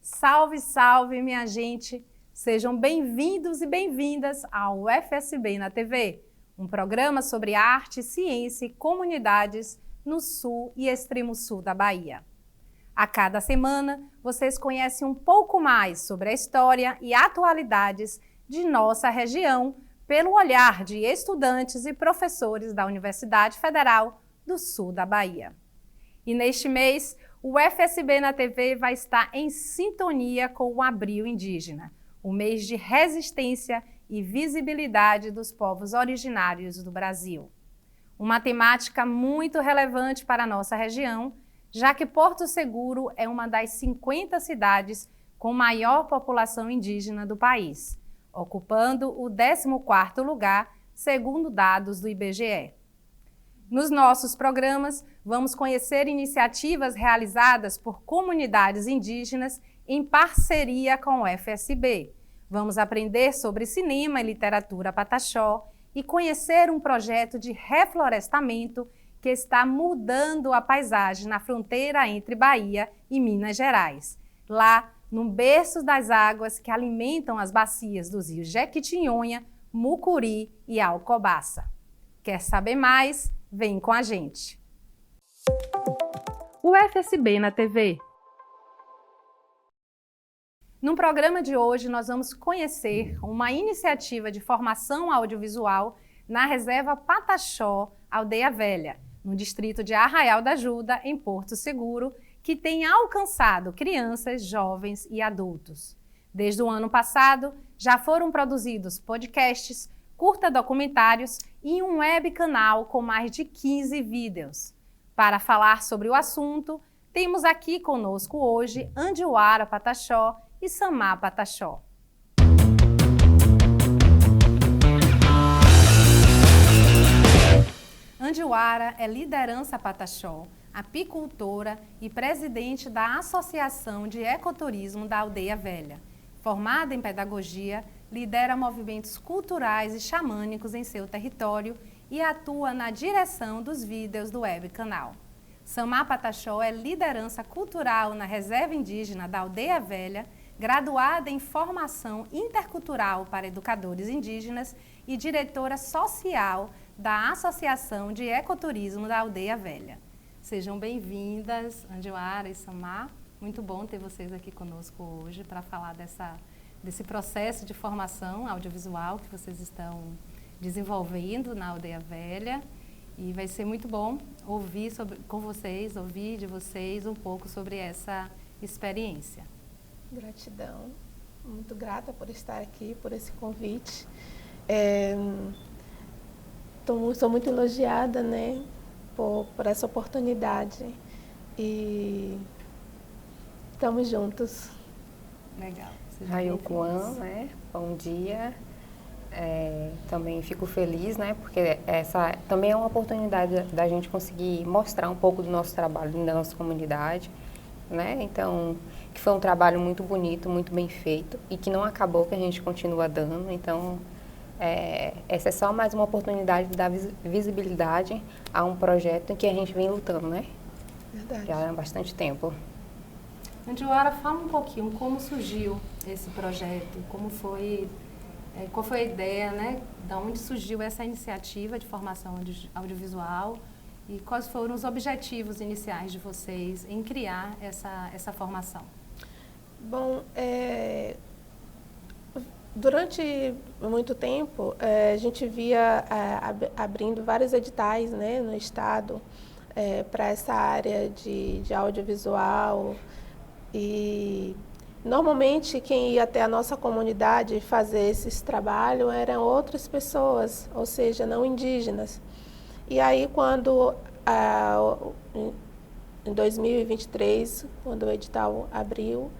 Salve, salve, minha gente! Sejam bem-vindos e bem-vindas ao UFSB na TV, um programa sobre arte, ciência e comunidades no sul e extremo sul da Bahia. A cada semana, vocês conhecem um pouco mais sobre a história e atualidades de nossa região pelo olhar de estudantes e professores da Universidade Federal do Sul da Bahia. E neste mês, o UFSB na TV vai estar em sintonia com o Abril Indígena, o mês de resistência e visibilidade dos povos originários do Brasil. Uma temática muito relevante para a nossa região, já que Porto Seguro é uma das 50 cidades com maior população indígena do país, ocupando o 14º lugar, segundo dados do IBGE. Nos nossos programas, vamos conhecer iniciativas realizadas por comunidades indígenas em parceria com o UFSB. Vamos aprender sobre cinema e literatura pataxó e conhecer um projeto de reflorestamento que está mudando a paisagem na fronteira entre Bahia e Minas Gerais, lá no berço das águas que alimentam as bacias dos rios Jequitinhonha, Mucuri e Alcobaça. Quer saber mais? Vem com a gente! O UFSB na TV. No programa de hoje, nós vamos conhecer uma iniciativa de formação audiovisual na Reserva Pataxó, Aldeia Velha, no distrito de Arraial da Ajuda, em Porto Seguro, que tem alcançado crianças, jovens e adultos. Desde o ano passado, já foram produzidos podcasts, curta-documentários e um webcanal com mais de 15 vídeos. Para falar sobre o assunto, temos aqui conosco hoje Andiuara Pataxó e Samá Pataxó. Andiuara é liderança Pataxó, apicultora e presidente da Associação de Ecoturismo da Aldeia Velha. Formada em pedagogia, lidera movimentos culturais e xamânicos em seu território e atua na direção dos vídeos do webcanal. Samá Pataxó é liderança cultural na Reserva Indígena da Aldeia Velha, graduada em formação intercultural para educadores indígenas e diretora social da Associação de Ecoturismo da Aldeia Velha. Sejam bem-vindas, Andiuara e Samá. Muito bom ter vocês aqui conosco hoje para falar desse processo de formação audiovisual que vocês estão desenvolvendo na Aldeia Velha. E vai ser muito bom ouvir de vocês um pouco sobre essa experiência. Gratidão, muito grata por estar aqui, por esse convite. Sou muito elogiada, né, por essa oportunidade e estamos juntos. Legal. Raiocuan, né? Bom dia. Também fico feliz, né? Porque essa também é uma oportunidade da gente conseguir mostrar um pouco do nosso trabalho da nossa comunidade, né? Então, que foi um trabalho muito bonito, muito bem feito e que não acabou, que a gente continua dando. Então, essa é só mais uma oportunidade de dar visibilidade a um projeto em que a gente vem lutando, né? Verdade. Já há bastante tempo. Andiuara, fala um pouquinho como surgiu esse projeto, qual foi a ideia, né? Da onde surgiu essa iniciativa de formação audiovisual e quais foram os objetivos iniciais de vocês em criar essa formação? Bom, durante muito tempo, a gente via abrindo vários editais, né, no estado para essa área de audiovisual. E normalmente quem ia até a nossa comunidade fazer esses trabalhos eram outras pessoas, ou seja, não indígenas. E aí quando em 2023, quando o edital abriu,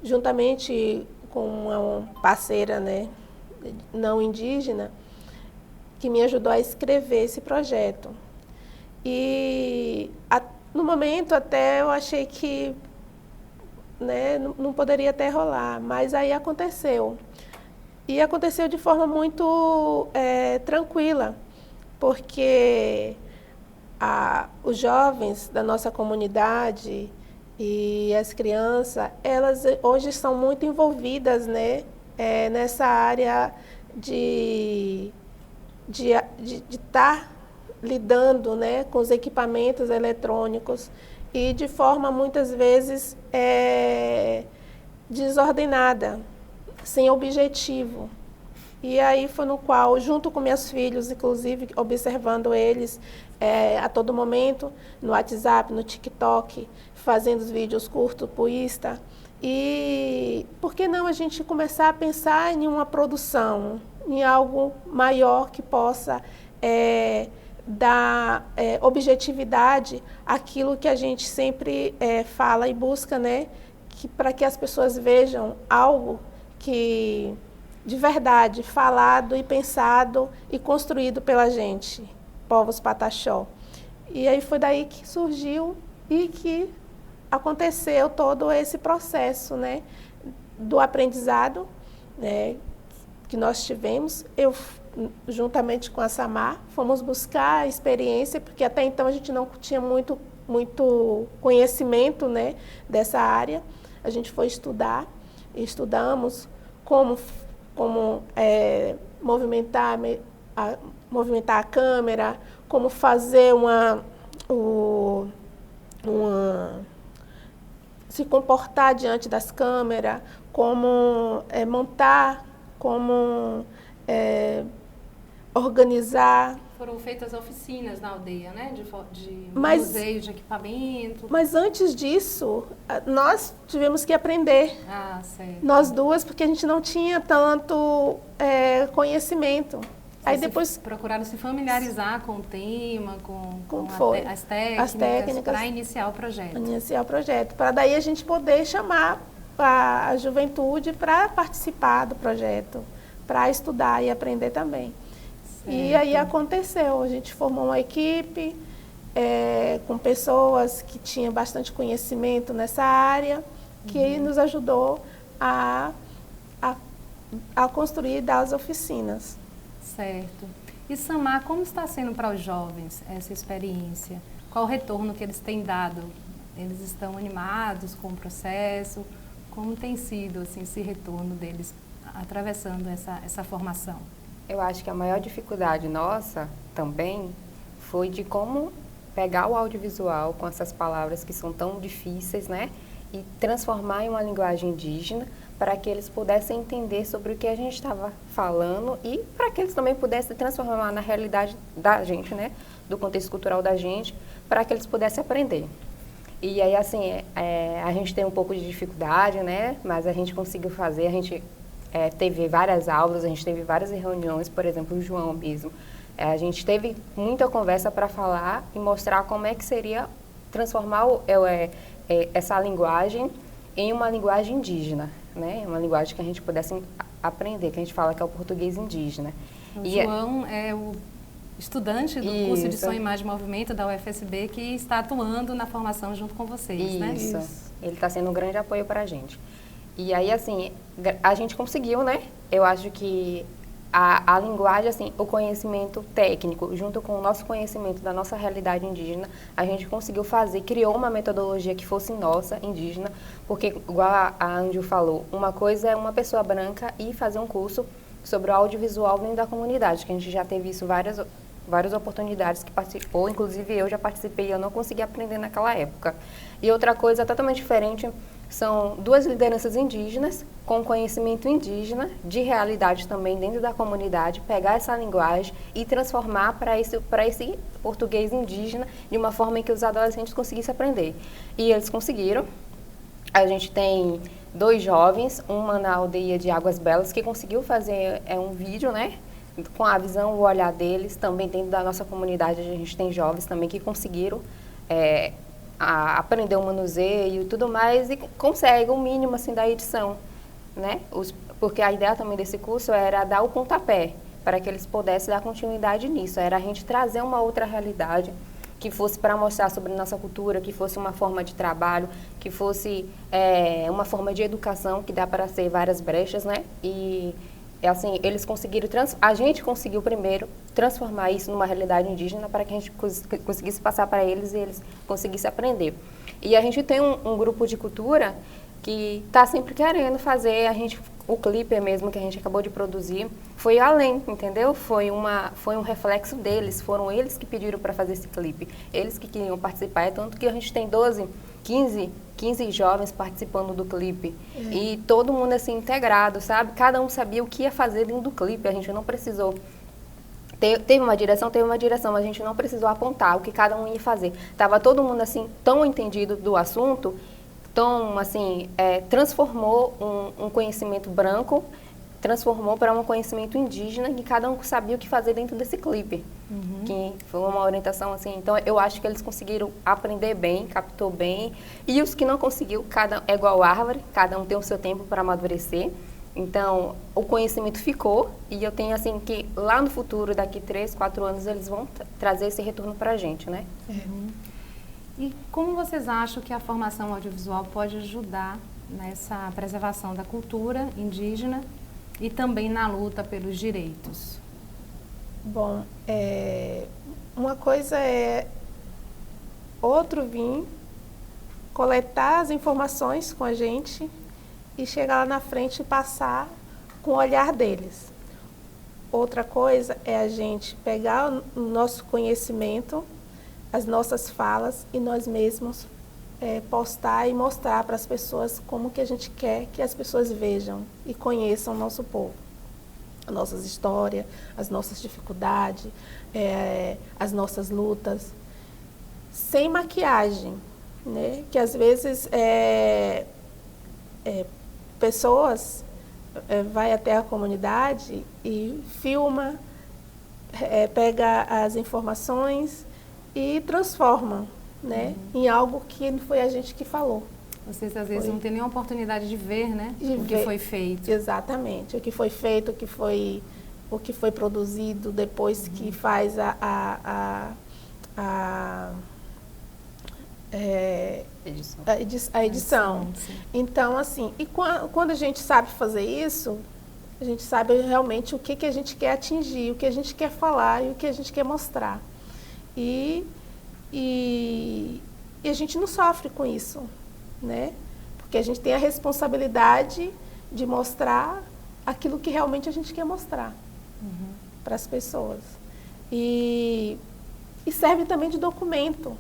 juntamente com uma parceira, né, não indígena, que me ajudou a escrever esse projeto. E no momento até eu achei que, né, não poderia até rolar, mas aí aconteceu. E aconteceu de forma muito tranquila, porque os jovens da nossa comunidade, E as crianças, elas hoje são muito envolvidas, né, nessa área de estar lidando, né, com os equipamentos eletrônicos e de forma muitas vezes desordenada, sem objetivo. E aí foi no qual, junto com meus filhos, inclusive observando eles a todo momento, no WhatsApp, no TikTok, fazendo os vídeos curtos para o Insta, e por que não a gente começar a pensar em uma produção, em algo maior que possa dar objetividade àquilo que a gente sempre fala e busca, né? Para que as pessoas vejam algo que de verdade, falado e pensado e construído pela gente, Povos Pataxó. E aí foi daí que surgiu e que aconteceu todo esse processo, né, do aprendizado, né, que nós tivemos. Eu, juntamente com a Samar, fomos buscar a experiência, porque até então a gente não tinha muito conhecimento, né, dessa área. A gente foi estudar, e estudamos como movimentar a câmera, como fazer se comportar diante das câmeras, como montar, como organizar. Foram feitas oficinas na aldeia, né? De manuseio de equipamento. Mas antes disso, nós tivemos que aprender. Ah, certo. Nós duas, porque a gente não tinha tanto conhecimento. Aí depois procuraram se familiarizar com o tema, com as técnicas para iniciar o projeto. Iniciar o projeto, para daí a gente poder chamar a juventude para participar do projeto, para estudar e aprender também. Certo. E aí aconteceu, a gente formou uma equipe com pessoas que tinham bastante conhecimento nessa área, que nos ajudou a construir e dar as oficinas. Certo. E Samar, como está sendo para os jovens essa experiência? Qual o retorno que eles têm dado? Eles estão animados com o processo? Como tem sido assim, esse retorno deles atravessando essa formação? Eu acho que a maior dificuldade nossa também foi de como pegar o audiovisual com essas palavras que são tão difíceis, né? E transformar em uma linguagem indígena para que eles pudessem entender sobre o que a gente estava falando e para que eles também pudessem transformar na realidade da gente, né? Do contexto cultural da gente, para que eles pudessem aprender. E aí, assim, a gente tem um pouco de dificuldade, né? Mas a gente conseguiu fazer, a gente teve várias aulas, a gente teve várias reuniões, por exemplo, o João mesmo. A gente teve muita conversa para falar e mostrar como é que seria transformar essa linguagem em uma linguagem indígena, né? Uma linguagem que a gente pudesse aprender, que a gente fala que é o português indígena. O João é o estudante do curso de Som, Imagem e Movimento da UFSB que está atuando na formação junto com vocês, né? Isso. Ele está sendo um grande apoio para a gente. E aí, assim, a gente conseguiu, né? Eu acho que a linguagem, assim, o conhecimento técnico, junto com o nosso conhecimento da nossa realidade indígena, a gente conseguiu criou uma metodologia que fosse nossa, indígena, porque, igual a Ângel falou, uma coisa é uma pessoa branca ir fazer um curso sobre o audiovisual dentro da comunidade, que a gente já teve isso várias oportunidades que participou, inclusive eu já participei e eu não consegui aprender naquela época. E outra coisa totalmente diferente são duas lideranças indígenas com conhecimento indígena, de realidade também dentro da comunidade, pegar essa linguagem e transformar para esse português indígena de uma forma em que os adolescentes conseguissem aprender. E eles conseguiram. A gente tem 2 jovens, uma na aldeia de Águas Belas, que conseguiu fazer um vídeo, né? Com a visão, o olhar deles. Também dentro da nossa comunidade, a gente tem jovens também que conseguiram aprender o manuseio e tudo mais, e consegue o mínimo assim, da edição, né? Porque a ideia também desse curso era dar o pontapé, para que eles pudessem dar continuidade nisso. Era a gente trazer uma outra realidade, que fosse para mostrar sobre nossa cultura, que fosse uma forma de trabalho, que fosse uma forma de educação, que dá para ser várias brechas, né? E assim, eles conseguiram, a gente conseguiu primeiro transformar isso numa realidade indígena para que a gente conseguisse passar para eles e eles conseguissem aprender. E a gente tem um grupo de cultura que está sempre querendo fazer, o clipe mesmo que a gente acabou de produzir, foi além, entendeu? Foi um reflexo deles, foram eles que pediram para fazer esse clipe, eles que queriam participar, é tanto que a gente tem 15 jovens participando do clipe, e todo mundo assim integrado, sabe? Cada um sabia o que ia fazer dentro do clipe, a gente não precisou... Teve uma direção, mas a gente não precisou apontar o que cada um ia fazer. Tava todo mundo assim, tão entendido do assunto, transformou um conhecimento branco, transformou para um conhecimento indígena, e cada um sabia o que fazer dentro desse clipe. Que foi uma orientação assim. Então, eu acho que eles conseguiram aprender bem, captou bem. E os que não conseguiu, é igual árvore, cada um tem o seu tempo para amadurecer. Então, o conhecimento ficou, e eu tenho assim que lá no futuro, daqui 3, 4 anos, eles vão trazer esse retorno para a gente, né? E como vocês acham que a formação audiovisual pode ajudar nessa preservação da cultura indígena e também na luta pelos direitos? Bom, uma coisa é outro vir coletar as informações com a gente e chegar lá na frente e passar com o olhar deles. Outra coisa é a gente pegar o nosso conhecimento, as nossas falas, e nós mesmos postar e mostrar para as pessoas como que a gente quer que as pessoas vejam e conheçam o nosso povo. As nossas histórias, as nossas dificuldades, as nossas lutas, sem maquiagem, né? Que às vezes pessoas vai até a comunidade e filma, pega as informações e transforma, né, em algo que não foi a gente que falou. Vocês às vezes não têm nenhuma oportunidade de ver, né, o que foi feito. Exatamente, o que foi feito, o que foi produzido depois que faz a edição. Então, assim, e quando a gente sabe fazer isso, a gente sabe realmente o que a gente quer atingir, o que a gente quer falar e o que a gente quer mostrar. E a gente não sofre com isso, né? Porque a gente tem a responsabilidade de mostrar aquilo que realmente a gente quer mostrar para as pessoas. E serve também de documento.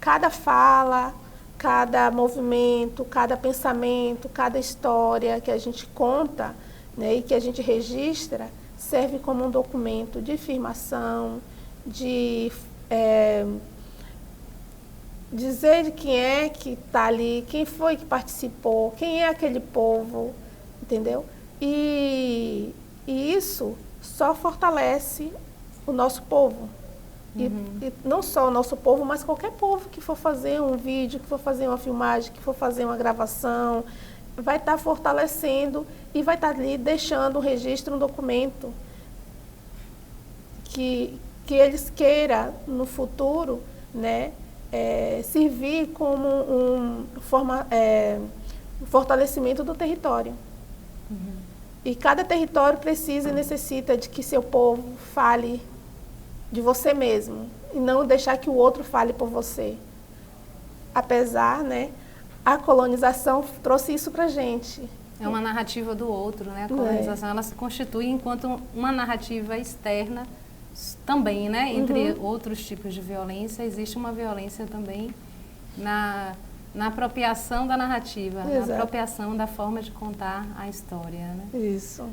Cada fala, cada movimento, cada pensamento, cada história que a gente conta, né, e que a gente registra, serve como um documento de afirmação, de dizer de quem é que está ali, quem foi que participou, quem é aquele povo, entendeu? E isso só fortalece o nosso povo. E não só o nosso povo, mas qualquer povo que for fazer um vídeo, que for fazer uma filmagem, que for fazer uma gravação, vai estar fortalecendo e vai estar ali deixando um registro, um documento que eles queiram no futuro, né, servir como um fortalecimento do território. E cada território precisa e necessita de que seu povo fale de você mesmo e não deixar que o outro fale por você. Apesar, né, a colonização trouxe isso pra gente. É uma narrativa do outro, né? A colonização ela se constitui enquanto uma narrativa externa também, né? Entre outros tipos de violência, existe uma violência também na apropriação da narrativa, na apropriação da forma de contar a história, né? Isso.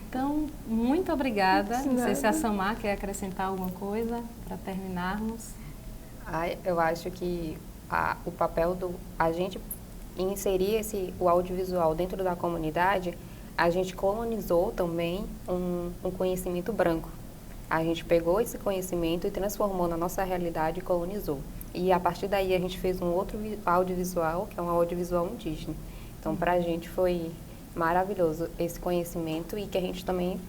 Então, muito obrigada. Não sei se a Samar quer acrescentar alguma coisa para terminarmos. Eu acho que o papel a gente inserir o audiovisual dentro da comunidade, a gente colonizou também um conhecimento branco. A gente pegou esse conhecimento e transformou na nossa realidade e colonizou. E a partir daí a gente fez um outro audiovisual, que é um audiovisual indígena. Então, para a gente foi maravilhoso esse conhecimento e que a gente também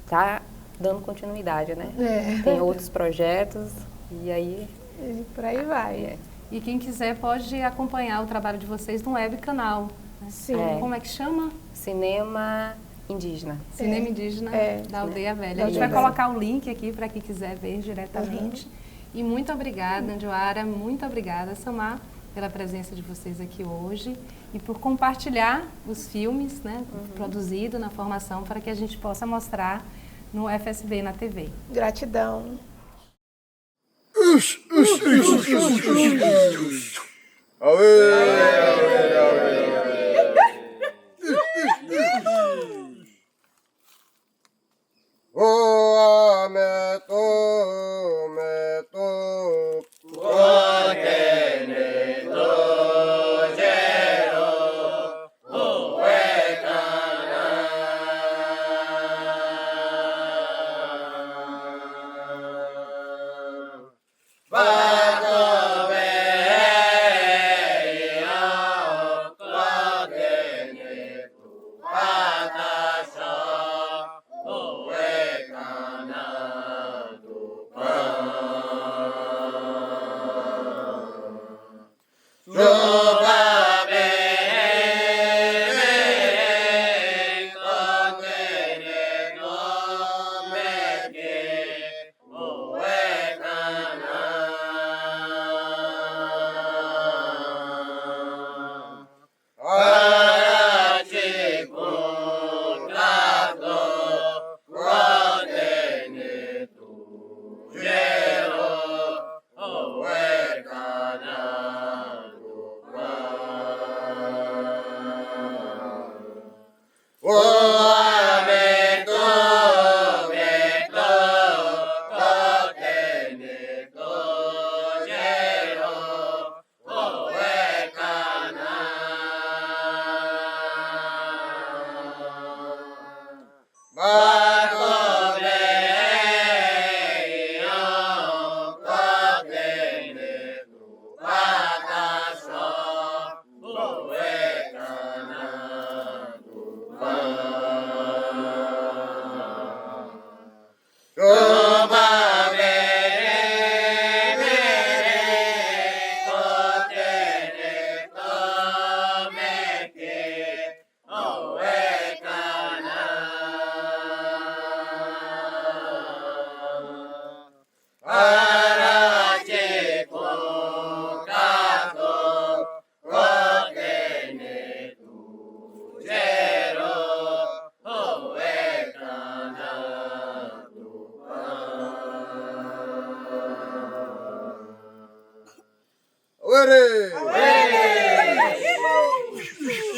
está dando continuidade, né? Tem outros projetos e aí... E por aí vai. E quem quiser pode acompanhar o trabalho de vocês no web canal. Né? Sim. Como é que chama? Cinema Indígena. Cinema Indígena da Aldeia Velha. A gente vai colocar o link aqui para quem quiser ver diretamente. E muito obrigada, Anjoara, muito obrigada, Samar, pela presença de vocês aqui hoje e por compartilhar os filmes, né, produzidos na formação para que a gente possa mostrar no FSB na TV. Gratidão.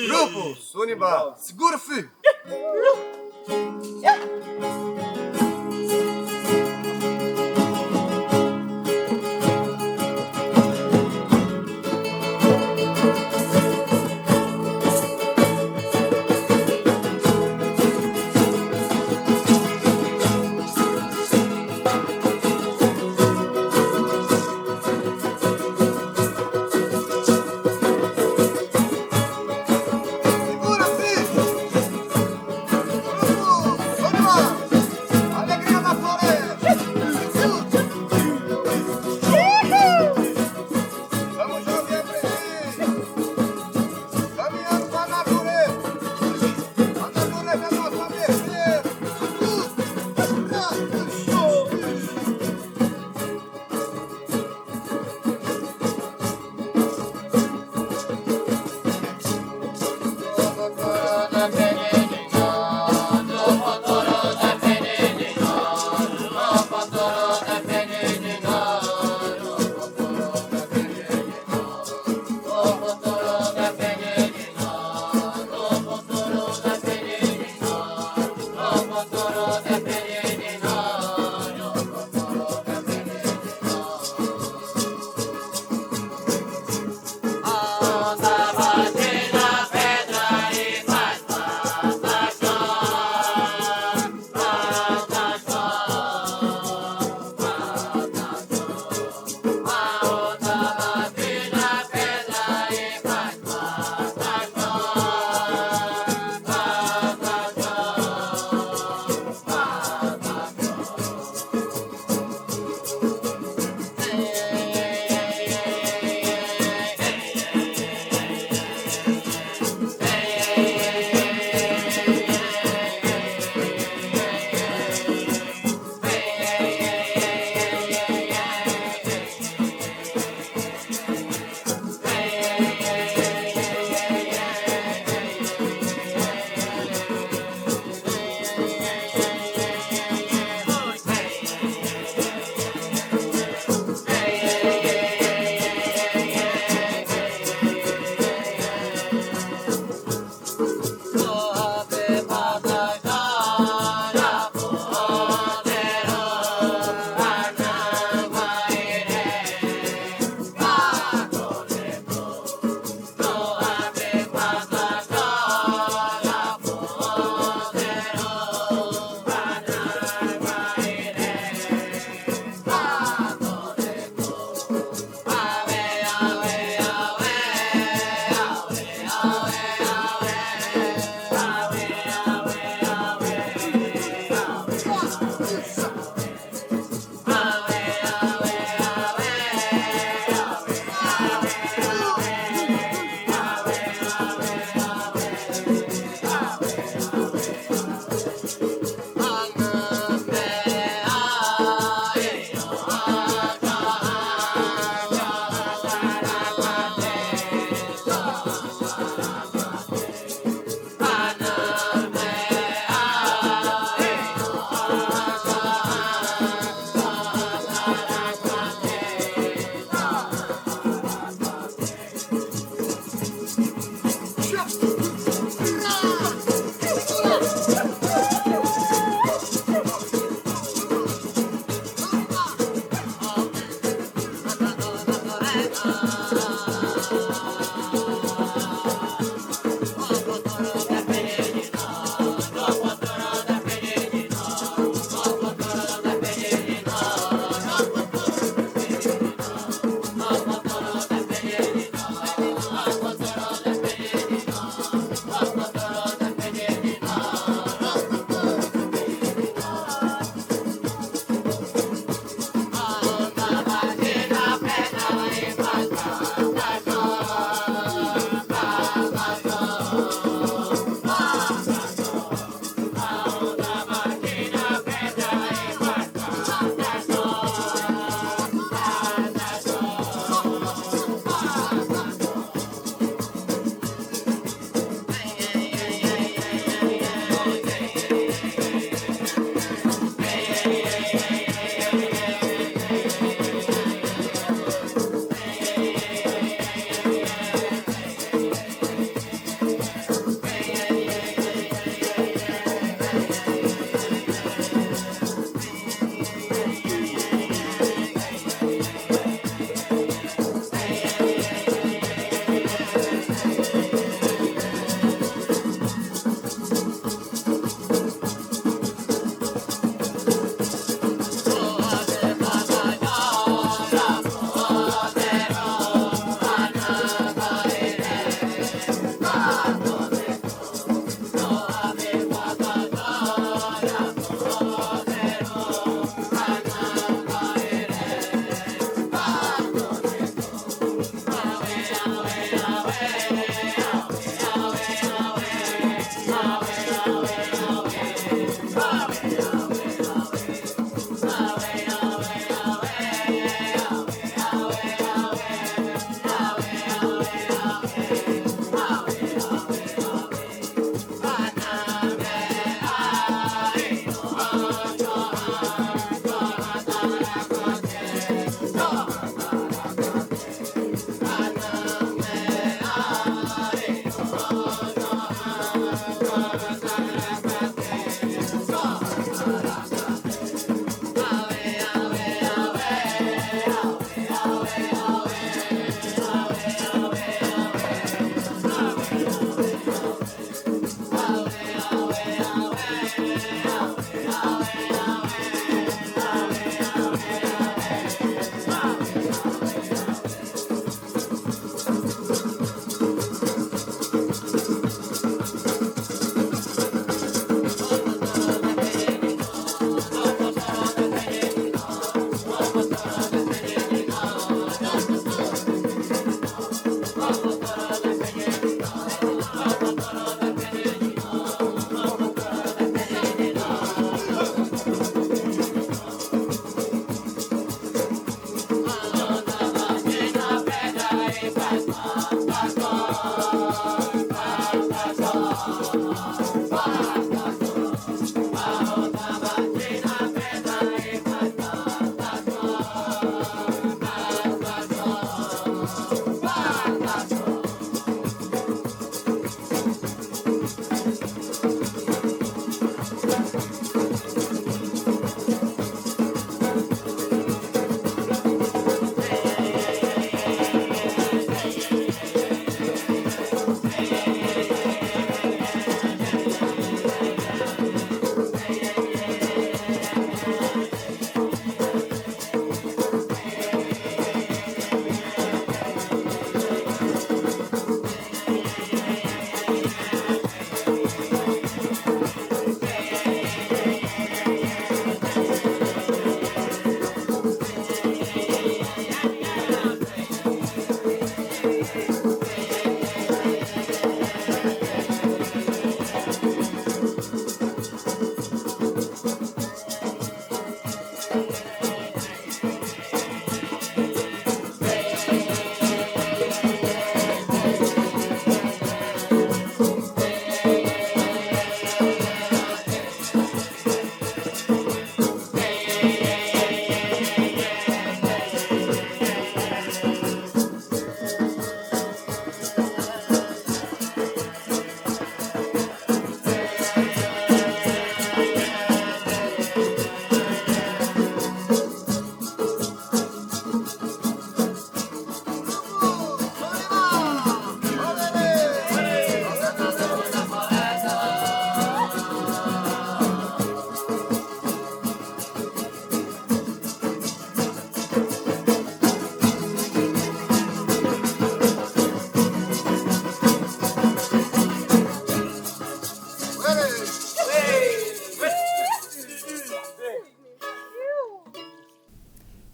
Grupo, Sunibá, segura, filho! Segura, filho!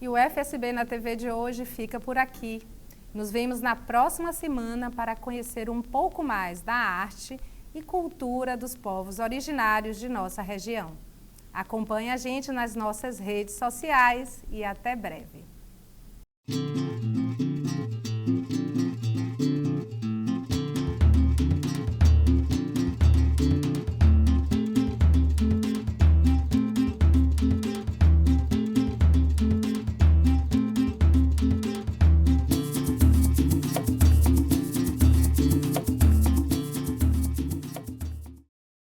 E o FSB na TV de hoje fica por aqui. Nos vemos na próxima semana para conhecer um pouco mais da arte e cultura dos povos originários de nossa região. Acompanhe a gente nas nossas redes sociais e até breve.